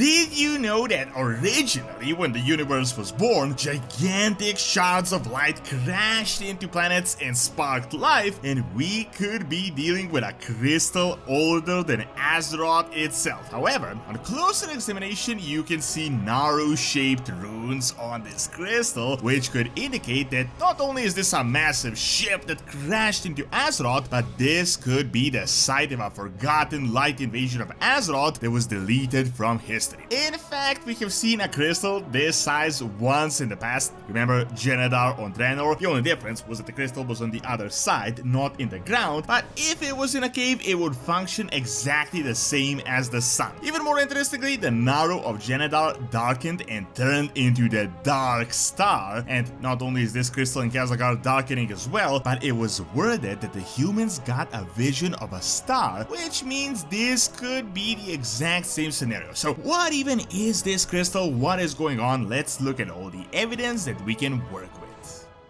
Did you know that originally, when the universe was born, gigantic shards of light crashed into planets and sparked life, and we could be dealing with a crystal older than Azeroth itself. However, on closer examination, you can see Naru-shaped runes on this crystal, which could indicate that not only is this a massive ship that crashed into Azeroth, but this could be the site of a forgotten light invasion of Azeroth that was deleted from history. In fact, we have seen a crystal this size once in the past. Remember Genedar on Draenor? The only difference was that the crystal was on the other side, not in the ground, but if it was in a cave, it would function exactly the same as the sun. Even more interestingly, the Naaru of Genedar darkened and turned into the Dark Star, and not only is this crystal in Khaz'Algar darkening as well, but it was worded that the humans got a vision of a star, which means this could be the exact same scenario. So what even is this crystal? What is going on? Let's look at all the evidence that we can work with.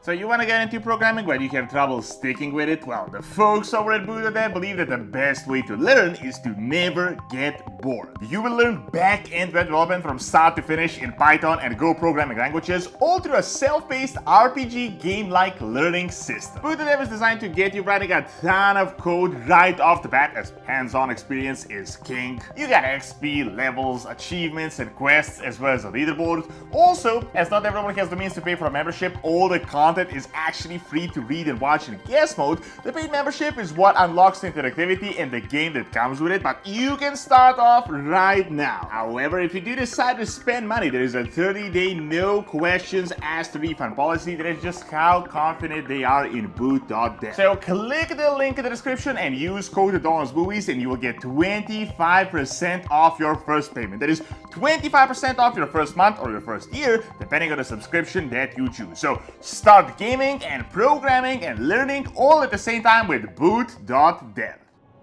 So you want to get into programming but you have trouble sticking with it? Well, the folks over at Buddha believe that the best way to learn is to never get bored. You will learn back-end web development from start to finish in Python and Go programming languages, all through a self-paced RPG game-like learning system. Buddha is designed to get you writing a ton of code right off the bat, as hands-on experience is king. You got XP, levels, achievements, and quests, as well as a leaderboard. Also, as not everyone has the means to pay for a membership, all the content is actually free to read and watch in guest mode. The paid membership is what unlocks the interactivity and the game that comes with it, but you can start off right now. However, if you do decide to spend money, there is a 30-day no questions asked refund policy. That is just how confident they are in boot.dev. So click the link in the description and use code Doronsmovies and you will get 25% off your first payment. That is 25% off your first month or your first year, depending on the subscription that you choose. So start gaming and programming and learning all at the same time with boot.dev.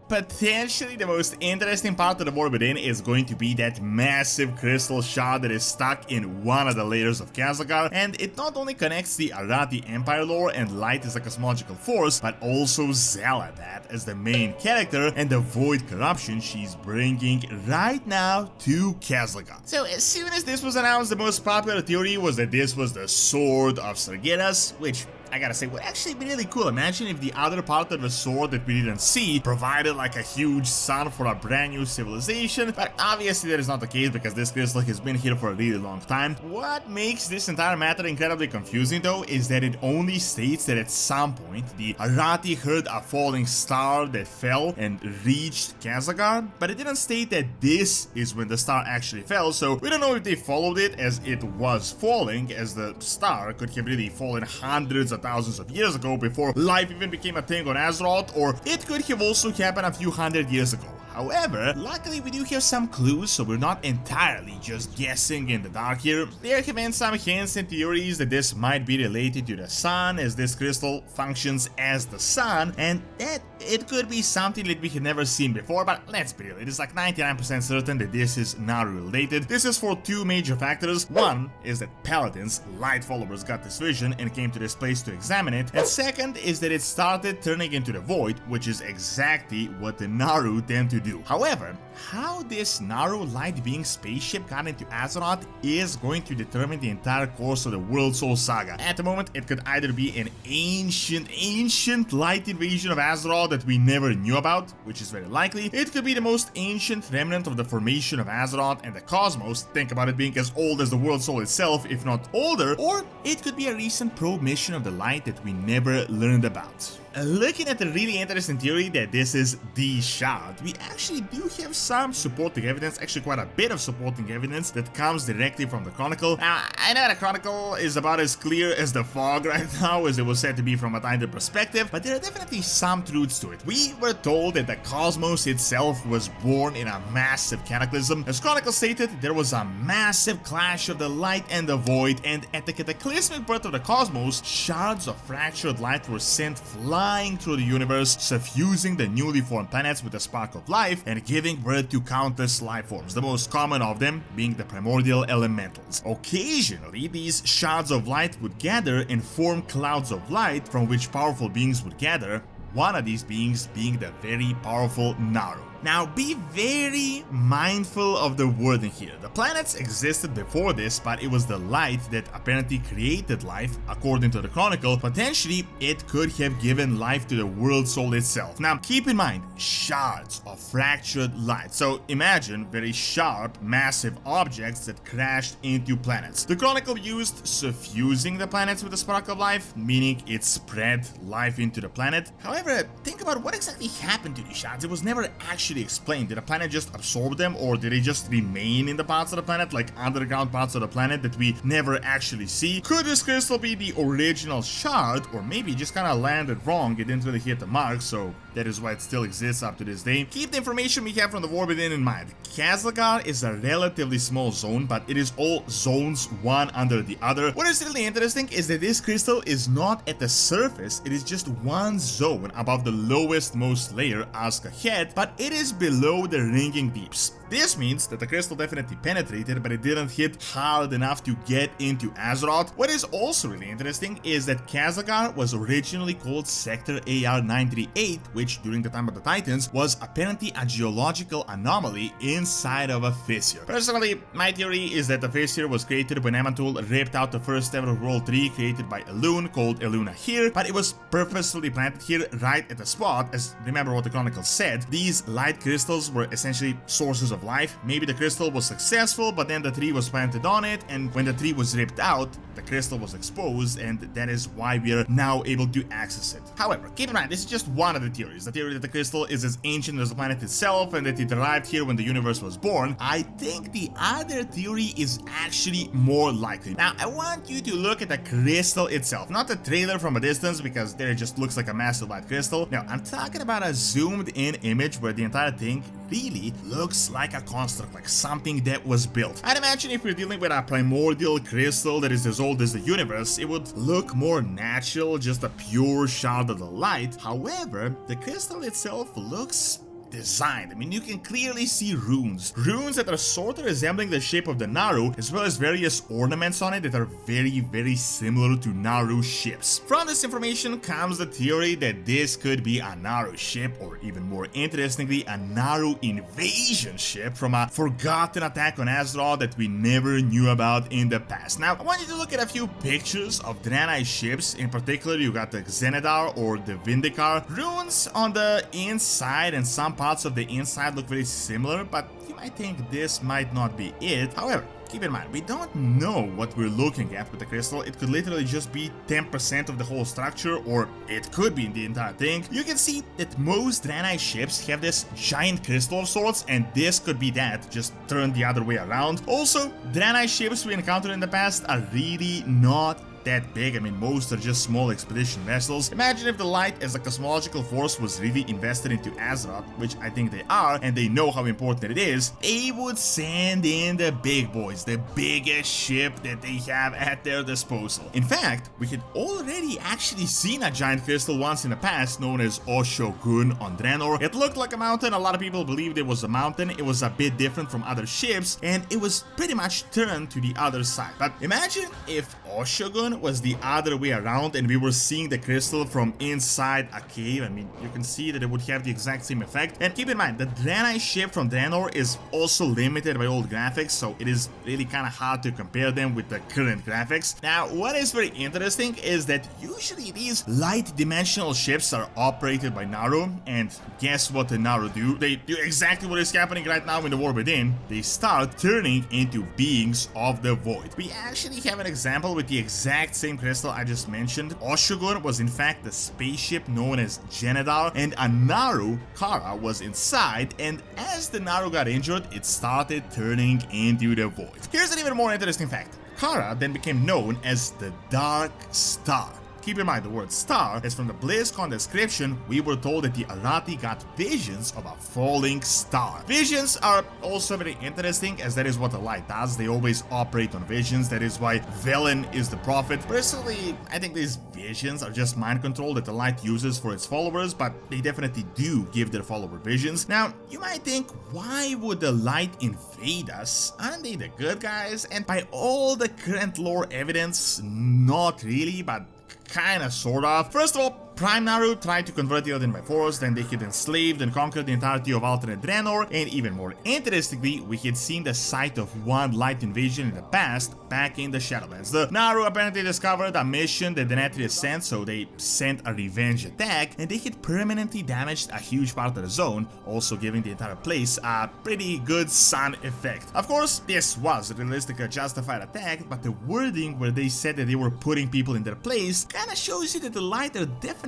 Potentially the most interesting part of the world within is going to be that massive crystal shard that is stuck in one of the layers of Khaz'Algar, and it not only connects the Arathi Empire lore and light as a cosmological force, but also Xal'atath as the main character and the void corruption she's bringing right now to Khaz'Algar. So as soon as this was announced, the most popular theory was that this was the Sword of Sargeras, which I gotta say would actually be really cool. Imagine if the other part of the sword that we didn't see provided like a huge sun for a brand new civilization, but obviously that is not the case because this crystal has been here for a really long time. What makes this entire matter incredibly confusing though is that it only states that at some point the Arathi heard a falling star that fell and reached Khaz'Algar, but it didn't state that this is when the star actually fell, so we don't know if they followed it as it was falling, as the star could have really fallen hundreds of thousands of years ago before life even became a thing on Azeroth, or it could have also happened a few hundred years ago. However, luckily we do have some clues, so we're not entirely just guessing in the dark here. There have been some hints and theories that this might be related to the sun, as this crystal functions as the sun, and that it could be something that we have never seen before, but let's be real, it is like 99% certain that this is Naru related. This is for two major factors. One is that paladins, light followers, got this vision and came to this place to examine it, and second is that it started turning into the void, which is exactly what the Naru tend to do. However, how this Naru light being spaceship got into Azeroth is going to determine the entire course of the World Soul Saga. At the moment, it could either be an ancient light invasion of Azeroth that we never knew about, which is very likely. It could be the most ancient remnant of the formation of Azeroth and the cosmos, think about it being as old as the World Soul itself, if not older, or it could be a recent probe mission of the light that we never learned about. Looking at the really interesting theory that this is the shard, we actually do have some supporting evidence, actually quite a bit of supporting evidence that comes directly from the Chronicle. Now, I know the Chronicle is about as clear as the fog right now, as it was said to be from a time perspective, but there are definitely some truths to it. We were told that the cosmos itself was born in a massive cataclysm. As Chronicle stated, there was a massive clash of the light and the void, and at the cataclysmic birth of the cosmos, shards of fractured light were sent flying through the universe, suffusing the newly formed planets with a spark of life and giving birth to countless life forms, the most common of them being the primordial elementals. Occasionally, these shards of light would gather and form clouds of light from which powerful beings would gather, one of these beings being the very powerful Naru. Now be very mindful of the wording here. The planets existed before this, but it was the light that apparently created life. According to the chronicle, potentially it could have given life to the world soul itself. Now keep in mind, shards of fractured light. So imagine very sharp, massive objects that crashed into planets. The chronicle used suffusing the planets with a spark of life, meaning it spread life into the planet. However, think about what exactly happened to these shards. It was never actually explained. Did the planet just absorb them, or did they just remain in the parts of the planet, like underground parts of the planet that we never actually see? Could this crystal be the original shard, or maybe just kind of landed wrong? It didn't really hit the mark, so that is why it still exists up to this day. Keep the information we have from the war within in mind. Khaz'Algar is a relatively small zone, but it is all zones one under the other. What is really interesting is that this crystal is not at the surface, it is just one zone above the lowest most layer, azj'kahet, but it is below the ringing deeps. This means that the crystal definitely penetrated, but it didn't hit hard enough to get into Azeroth. What is also really interesting is that Khaz'Algar was originally called Sector AR-938, which during the time of the Titans was apparently a geological anomaly inside of a fissure. Personally, my theory is that the fissure was created when Amantul ripped out the first ever world tree created by Elune called Eluna here, but it was purposefully planted here right at the spot, as remember what the chronicle said. These light crystals were essentially sources of life. Maybe the crystal was successful, but then the tree was planted on it, and when the tree was ripped out, the crystal was exposed, and that is why we are now able to access it. However, keep in mind, this is just one of the theories. The theory that the crystal is as ancient as the planet itself and that it arrived here when the universe was born. I think the other theory is actually more likely. Now, I want you to look at the crystal itself, not the trailer from a distance, because there it just looks like a massive light crystal. No, I'm talking about a zoomed in image where the entire thing really looks like a construct, like something that was built. I'd imagine if we're dealing with a primordial crystal that is as old as the universe, it would look more natural, just a pure shard of the light. However, the crystal itself looks designed. I mean, you can clearly see runes that are sort of resembling the shape of the Naru, as well as various ornaments on it that are very similar to Naru ships. From this information comes the theory that this could be a Naru ship, or even more interestingly, a Naru invasion ship from a forgotten attack on Azeroth that we never knew about in the past. Now, I want you to look at a few pictures of Draenor ships. In particular, you got the Genedar or the Vindikar. Runes on the inside and some parts of the inside look very similar, but you might think this might not be it. However, keep in mind, we don't know what we're looking at with the crystal. It could literally just be 10% of the whole structure, or it could be the entire thing. You can see that most Draenor ships have this giant crystal of sorts, and this could be that, just turned the other way around. Also, Draenor ships we encountered in the past are really not that big. I mean, most are just small expedition vessels. Imagine if the light as a cosmological force was really invested into Azeroth, which I think they are, and they know how important it is. They would send in the big boys, the biggest ship that they have at their disposal. In fact, we had already actually seen a giant crystal once in the past known as Oshogun on Draenor. It looked like a mountain. A lot of people believed it was a mountain. It was a bit different from other ships, and it was pretty much turned to the other side. But imagine if Oshogun was the other way around and we were seeing the crystal from inside a cave. I mean, you can see that it would have the exact same effect. And keep in mind, the Draenor ship from Draenor is also limited by old graphics, so it is really kind of hard to compare them with the current graphics. Now, what is very interesting is that usually these light dimensional ships are operated by Naru, and guess what the Naru do? They do exactly what is happening right now in the War Within. They start turning into beings of the void. We actually have an example with the exact same crystal I just mentioned. Oshogun was in fact the spaceship known as Genedar, and a Naru, Kara, was inside, and as the Naru got injured, it started turning into the void. Here's an even more interesting fact. Kara then became known as the Dark Star. Keep in mind, the word star is from the BlizzCon description. We were told that the Arati got visions of a falling star. Visions are also very interesting, as that is what the light does. They always operate on visions. That is why Velen is the prophet. Personally, I think these visions are just mind control that the light uses for its followers, but they definitely do give their follower visions. Now, you might think, why would the light invade us? Aren't they the good guys? And by all the current lore evidence, not really, but kinda, sort of. First of all, Prime Naru tried to convert Illidan by force, then they had enslaved and conquered the entirety of alternate Draenor, and even more interestingly, we had seen the site of one light invasion in the past, back in the Shadowlands. The Naru apparently discovered a mission that the Denetrius sent, so they sent a revenge attack, and they had permanently damaged a huge part of the zone, also giving the entire place a pretty good sun effect. Of course, this was a realistically justified attack, but the wording where they said that they were putting people in their place kinda shows you that the light are definitely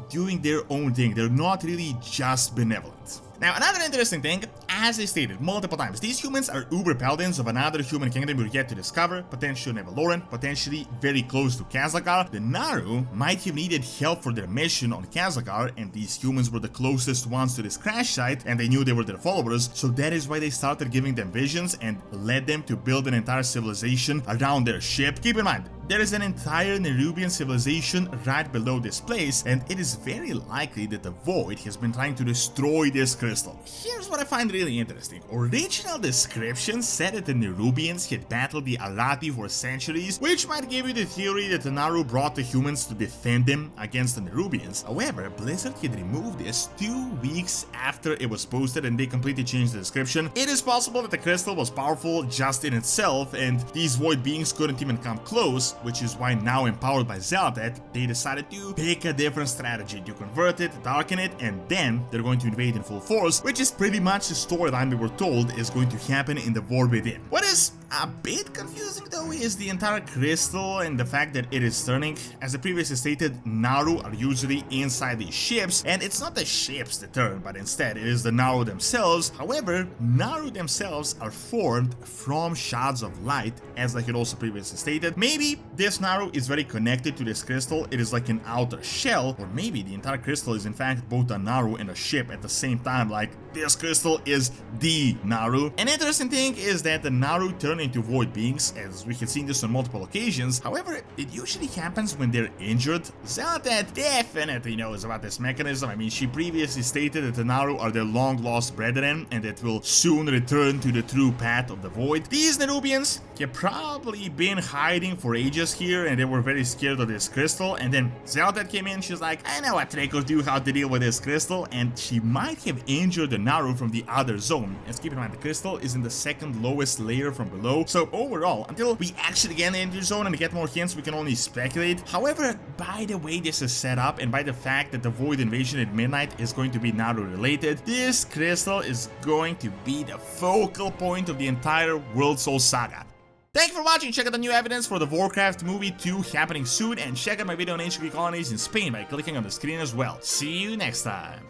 doing their own thing. They're not really just benevolent. Now, another interesting thing, as I stated multiple times, these humans are uber paladins of another human kingdom we're yet to discover, potentially Nevalloran, potentially very close to Khaz'Algar. The Naru might have needed help for their mission on Khaz'Algar, and these humans were the closest ones to this crash site, and they knew they were their followers, so that is why they started giving them visions and led them to build an entire civilization around their ship. Keep in mind, there is an entire Nerubian civilization right below this place, and it is very likely that the Void has been trying to destroy this crystal. Here's what I find really interesting. Original description said that the Nerubians had battled the Arati for centuries, which might give you the theory that the Naru brought the humans to defend them against the Nerubians. However, Blizzard had removed this 2 weeks after it was posted, and they completely changed the description. It is possible that the crystal was powerful just in itself, and these Void beings couldn't even come close, which is why now, empowered by azj'kahet, they decided to pick a different strategy to convert it, darken it, and then they're going to invade in full force, which is pretty much the storyline we were told is going to happen in the War Within. What is a bit confusing though is the entire crystal and the fact that it is turning. As I previously stated, Naru are usually inside these ships, and it's not the ships that turn, but instead it is the Naru themselves. However, Naru themselves are formed from shards of light, as I had also previously stated. Maybe this Naru is very connected to this crystal, it is like an outer shell, or maybe the entire crystal is in fact both a Naru and a ship at the same time, like this crystal is the Naru. An interesting thing is that the Naru turn into void beings, as we have seen this on multiple occasions. However, it usually happens when they're injured. azj'kahet definitely knows about this mechanism. I mean, she previously stated that the Naru are their long-lost brethren and that will soon return to the true path of the void. These Nerubians have probably been hiding for ages here, and they were very scared of this crystal, and then azj'kahet came in. She's like, I know what Draco do, how to deal with this crystal, and she might have injured the Naru from the other zone. Let's keep in mind, the crystal is in the second lowest layer from below, so overall, until we actually get into the zone and get more hints, we can only speculate. However, by the way this is set up, and by the fact that the Void invasion at midnight is going to be Naru related, this crystal is going to be the focal point of the entire World Soul saga. Thank you for watching. Check out the new evidence for the Warcraft movie 2 happening soon, and check out my video on ancient Greek colonies in Spain by clicking on the screen as well. See you next time.